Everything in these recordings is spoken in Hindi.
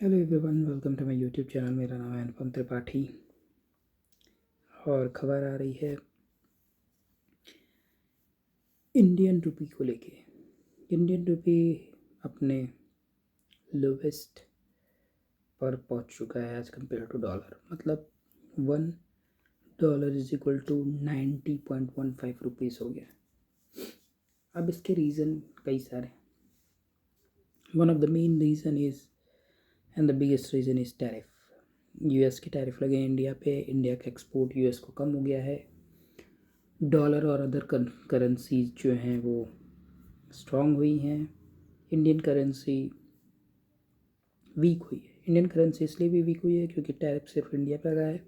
Hello everyone, welcome to my YouTube channel. मेरा नाम है अनुपम त्रिपाठी और खबर आ रही है इंडियन रुपी को लेके। इंडियन रुपी अपने लोवेस्ट पर पहुंच चुका है एज कम्पेयर टू डॉलर। मतलब $1 इज इक्वल टू 90.15 रुपीज़ हो गया। अब इसके रीज़न कई सारे। One of the main reason is and the biggest reason is tariff. US के टैरिफ लगे इंडिया पे। इंडिया का एक्सपोर्ट यूएस को कम हो गया है। डॉलर और अदर करेंसीज जो हैं वो स्ट्रॉन्ग हुई हैं। इंडियन करेंसी वीक हुई है। इंडियन करेंसी इसलिए भी वीक हुई है क्योंकि टैरिफ सिर्फ इंडिया पर लगा है।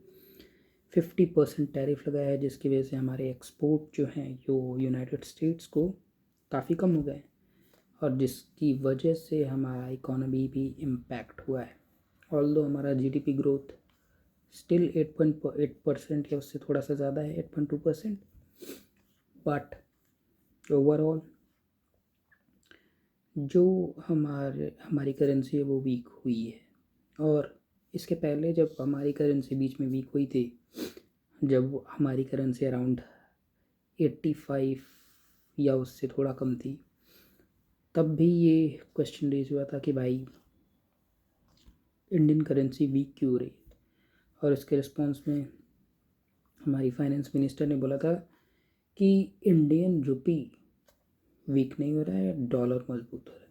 50% टैरिफ लगा है, जिसकी वजह से हमारे एक्सपोर्ट जो हैं जो यूनाइटेड स्टेट्स को काफ़ी कम हो गए और जिसकी वजह से हमारा इकोनॉमी भी इम्पैक्ट हुआ है। ऑल्दो हमारा जीडीपी ग्रोथ स्टिल 8.8% या उससे थोड़ा सा ज़्यादा है, 8.2%, बट ओवरऑल जो हमारी करेंसी है वो वीक हुई है। और इसके पहले जब हमारी करेंसी बीच में वीक हुई थी, जब हमारी करेंसी अराउंड 85 या उससे थोड़ा कम थी, तब भी ये क्वेश्चन रेज हुआ था कि भाई इंडियन करेंसी वीक क्यों हो रही। और इसके रिस्पॉन्स में हमारी फाइनेंस मिनिस्टर ने बोला था कि इंडियन रुपी वीक नहीं हो रहा है, डॉलर मजबूत हो रहा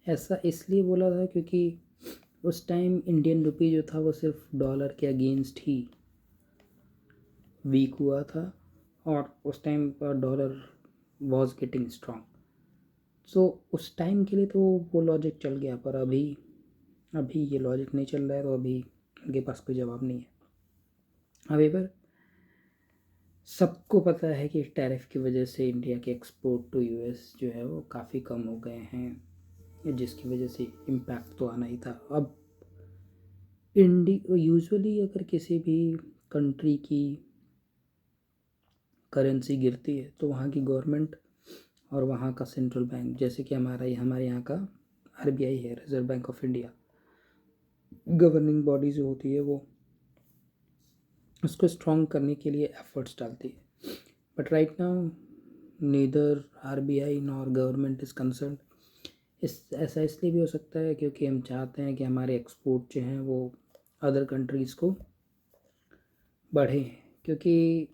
है। ऐसा इसलिए बोला था क्योंकि उस टाइम इंडियन रुपी जो था वो सिर्फ डॉलर के अगेंस्ट ही वीक हुआ था और उस टाइम पर डॉलर वॉज गेटिंग स्ट्रॉन्ग। सो उस टाइम के लिए तो वो लॉजिक चल गया, पर अभी अभी ये लॉजिक नहीं चल रहा है, तो अभी उनके पास कोई जवाब नहीं है। हावेवर सबको पता है कि टैरिफ की वजह से इंडिया के एक्सपोर्ट टू यूएस जो है वो काफ़ी कम हो गए हैं, जिसकी वजह से इम्पैक्ट तो आना ही था। अब यूजुअली अगर किसी भी कंट्री की करेंसी गिरती है तो वहाँ की गवर्नमेंट और वहाँ का सेंट्रल बैंक, जैसे कि हमारे यहाँ का आरबीआई है, reserve bank of India, governing body जो होती है वो उसको स्ट्रॉन्ग करने के लिए एफर्ट्स डालती है। But right now neither RBI nor government is concern. ऐसा इसलिए भी हो सकता है क्योंकि हम चाहते हैं कि हमारे एक्सपोर्ट जो हैं वो अदर कंट्रीज़ को बढ़े, क्योंकि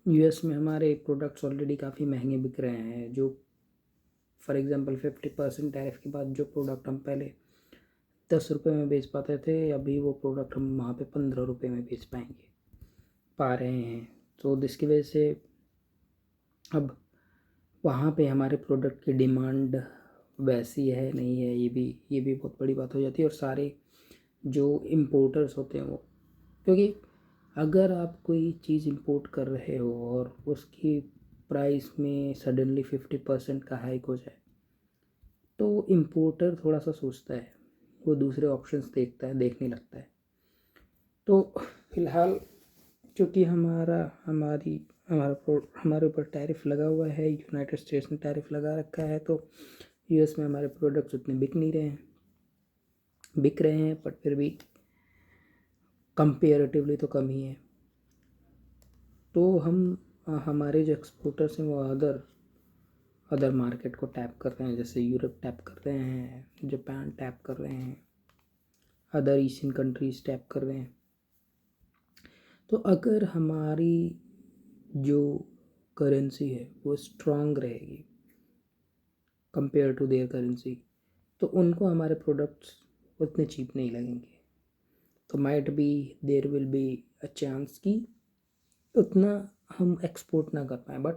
यूएस में हमारे प्रोडक्ट्स ऑलरेडी काफ़ी महंगे बिक रहे हैं। जो फॉर एग्ज़ाम्पल 50% टैरिफ के बाद जो प्रोडक्ट हम पहले 10 रुपये में बेच पाते थे, अभी वो प्रोडक्ट हम वहाँ पे 15 रुपये में बेच पा रहे हैं। तो जिसकी वजह से अब वहाँ पे हमारे प्रोडक्ट की डिमांड वैसी है नहीं है, ये भी बहुत बड़ी बात हो जाती है। और सारे जो इम्पोर्टर्स होते हैं वो, क्योंकि अगर आप कोई चीज़ इंपोर्ट कर रहे हो और उसकी प्राइस में सडनली 50% का हाइक हो जाए तो इम्पोर्टर थोड़ा सा सोचता है, वो दूसरे ऑप्शंस देखने लगता है। तो फिलहाल क्योंकि हमारे ऊपर टैरिफ लगा हुआ है, यूनाइटेड स्टेट्स ने टैरिफ लगा रखा है, तो यूएस में हमारे प्रोडक्ट्स उतने बिक रहे हैं, बट फिर भी कंपेरेटिवली तो कम ही है। तो हमारे जो एक्सपोर्टर्स हैं वो अदर मार्केट को टैप कर रहे हैं, जैसे यूरोप टैप कर रहे हैं, जापान टैप कर रहे हैं, अदर एशियन कंट्रीज़ टैप कर रहे हैं। तो अगर हमारी जो करेंसी है वो स्ट्रांग रहेगी कंपेयर टू देयर करेंसी, तो उनको हमारे प्रोडक्ट्स उतने चीप नहीं लगेंगे। तो might be there will be a chance कि उतना हम एक्सपोर्ट ना कर पाएँ। बट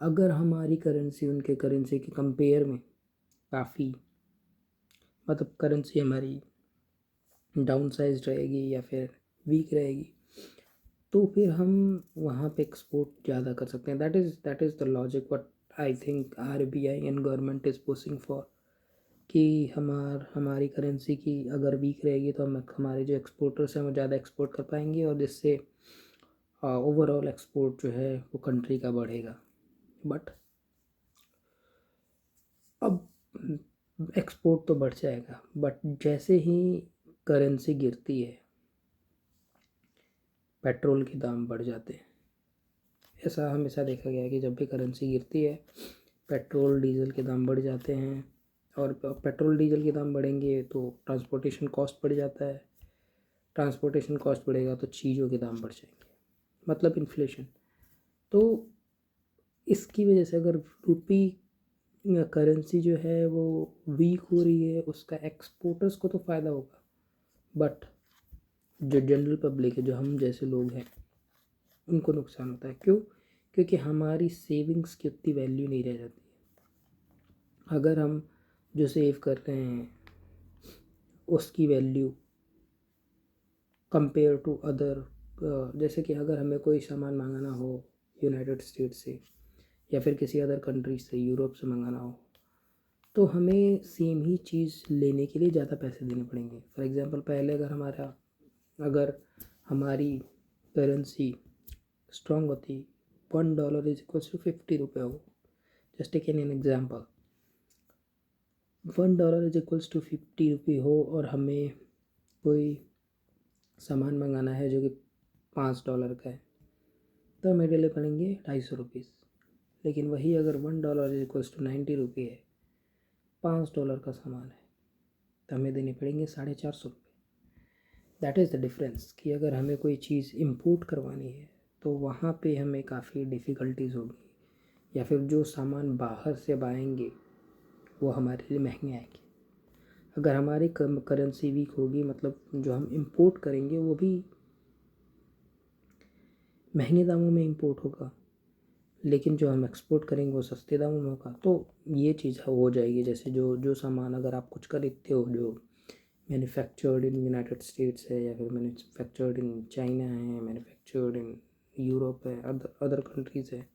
अगर हमारी करेंसी उनके करेंसी के कंपेयर में काफ़ी, मतलब करेंसी हमारी डाउन साइज रहेगी या फिर वीक रहेगी, तो फिर हम वहाँ पे एक्सपोर्ट ज़्यादा कर सकते हैं। That is the logic what I think RBI and government is pushing for, कि हमारी करेंसी की अगर वीक रहेगी तो हम हमारे जो एक्सपोर्टर्स हैं वो ज़्यादा एक्सपोर्ट कर पाएंगे और जिससे ओवरऑल एक्सपोर्ट जो है वो कंट्री का बढ़ेगा। बट अब एक्सपोर्ट तो बढ़ जाएगा, बट जैसे ही करेंसी गिरती है पेट्रोल के दाम बढ़ जाते हैं। ऐसा हमेशा देखा गया है कि जब भी करेंसी गिरती है पेट्रोल डीजल के दाम बढ़ जाते हैं, और पेट्रोल डीजल के दाम बढ़ेंगे तो ट्रांसपोर्टेशन कॉस्ट बढ़ जाता है, ट्रांसपोर्टेशन कॉस्ट बढ़ेगा तो चीज़ों के दाम बढ़ जाएंगे, मतलब इन्फ्लेशन। तो इसकी वजह से अगर रुपी करेंसी जो है वो वीक हो रही है, उसका एक्सपोर्टर्स को तो फ़ायदा होगा, बट जो जनरल पब्लिक है, जो हम जैसे लोग हैं, उनको नुकसान होता है। क्यों? क्योंकि हमारी सेविंग्स की उतनी वैल्यू नहीं रह जाती है। अगर हम जो सेव कर रहे हैं उसकी वैल्यू कंपेयर टू अदर, जैसे कि अगर हमें कोई सामान मंगाना हो यूनाइटेड स्टेट्स से या फिर किसी अदर कंट्री से, यूरोप से मंगाना हो, तो हमें सेम ही चीज़ लेने के लिए ज़्यादा पैसे देने पड़ेंगे। फॉर एग्ज़ाम्पल पहले अगर हमारी करेंसी स्ट्रॉन्ग होती, $1 इज इक्वल्स टू 50 रुपये हो, just take an example, $1 is equals to 50 रुपये हो और हमें कोई सामान मंगाना है जो कि $5 का है, तो हमें डेले पड़ेंगे 250 रुपीज़। लेकिन वही अगर $1 इज इक्वल्स टू 90 रुपये है, $5 का सामान है, तो हमें देने पड़ेंगे 450 रुपये। दैट इज़ द डिफरेंस कि अगर हमें कोई चीज़ इम्पोर्ट करवानी है तो वहाँ पे हमें काफ़ी डिफ़िकल्टीज़ होगी, या फिर जो सामान बाहर से आएंगे वो हमारे लिए महंगे आएंगे। अगर हमारी करेंसी वीक होगी, मतलब जो हम इंपोर्ट करेंगे वो भी महंगे दामों में इंपोर्ट होगा, लेकिन जो हम एक्सपोर्ट करेंगे वो सस्ते दामों में होगा। तो ये चीज़ हो जाएगी। जैसे जो जो सामान अगर आप कुछ खरीदते हो जो मैन्युफैक्चर्ड इन यूनाइटेड स्टेट्स है, या फिर मैन्युफैक्चर्ड इन चाइना है, मैन्युफैक्चर्ड इन यूरोप है, अदर कंट्रीज़ है,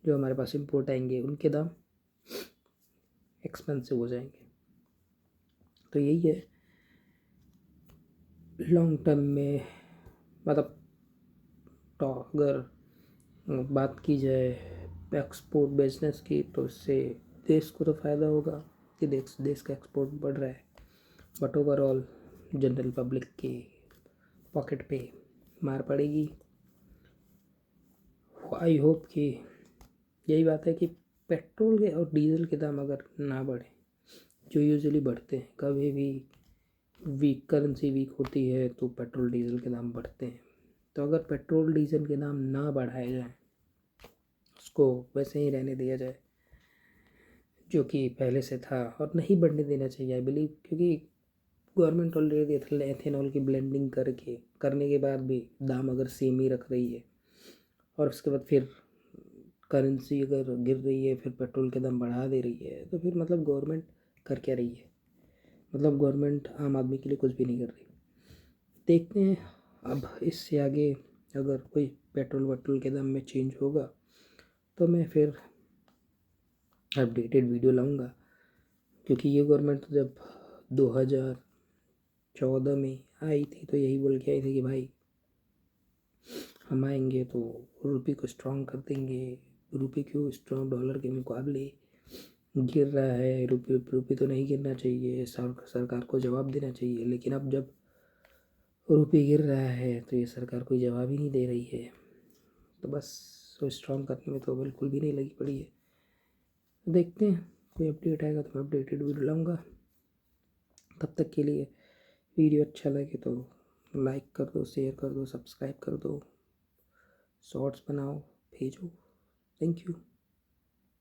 जो हमारे पास इंपोर्ट आएंगे उनके दाम एक्सपेंसिव हो जाएंगे। तो यही है लॉन्ग टर्म में, मतलब अगर बात की जाए एक्सपोर्ट बिजनेस की, तो इससे देश को तो फ़ायदा होगा कि देश का एक्सपोर्ट बढ़ रहा है, बट ओवरऑल जनरल पब्लिक के पॉकेट पे मार पड़ेगी। आई होप कि यही बात है कि पेट्रोल के और डीजल के दाम अगर ना बढ़े, जो यूजुअली बढ़ते हैं, कभी भी करेंसी वीक होती है तो पेट्रोल डीजल के दाम बढ़ते हैं। तो अगर पेट्रोल डीजल के दाम ना बढ़ाए जाएँ, उसको वैसे ही रहने दिया जाए जो कि पहले से था, और नहीं बढ़ने देना चाहिए आई बिलीव, क्योंकि गवर्नमेंट ऑलरेडी एथेनॉल की ब्लेंडिंग करने के बाद भी दाम अगर सेम ही रख रही है, और उसके बाद फिर करेंसी अगर गिर रही है, फिर पेट्रोल के दाम बढ़ा दे रही है, तो फिर मतलब गवर्नमेंट कर क्या रही है? मतलब गवर्नमेंट आम आदमी के लिए कुछ भी नहीं कर रही। देखते हैं अब इससे आगे अगर कोई पेट्रोल के दाम में चेंज होगा तो मैं फिर अपडेटेड वीडियो लाऊंगा, क्योंकि ये गवर्नमेंट जब 2014 में आई थी तो यही बोल के आई थी कि भाई हम आएंगे तो रुपये को स्ट्रॉन्ग कर देंगे, रुपये क्यों स्ट्रॉन्ग डॉलर के मुकाबले गिर रहा है, रुपये तो नहीं गिरना चाहिए, सरकार को जवाब देना चाहिए। लेकिन अब जब रुपये गिर रहा है तो ये सरकार कोई जवाब ही नहीं दे रही है, तो बस वो स्ट्रॉन्ग करने में तो बिल्कुल भी नहीं लगी पड़ी है। देखते हैं कोई अपडेट आएगा तो मैं अपडेटेड वीडियो लाऊंगा। तब तक के लिए वीडियो अच्छा लगे तो लाइक कर दो, शेयर कर दो, सब्सक्राइब कर दो, शॉर्ट्स बनाओ, भेजो। Thank you.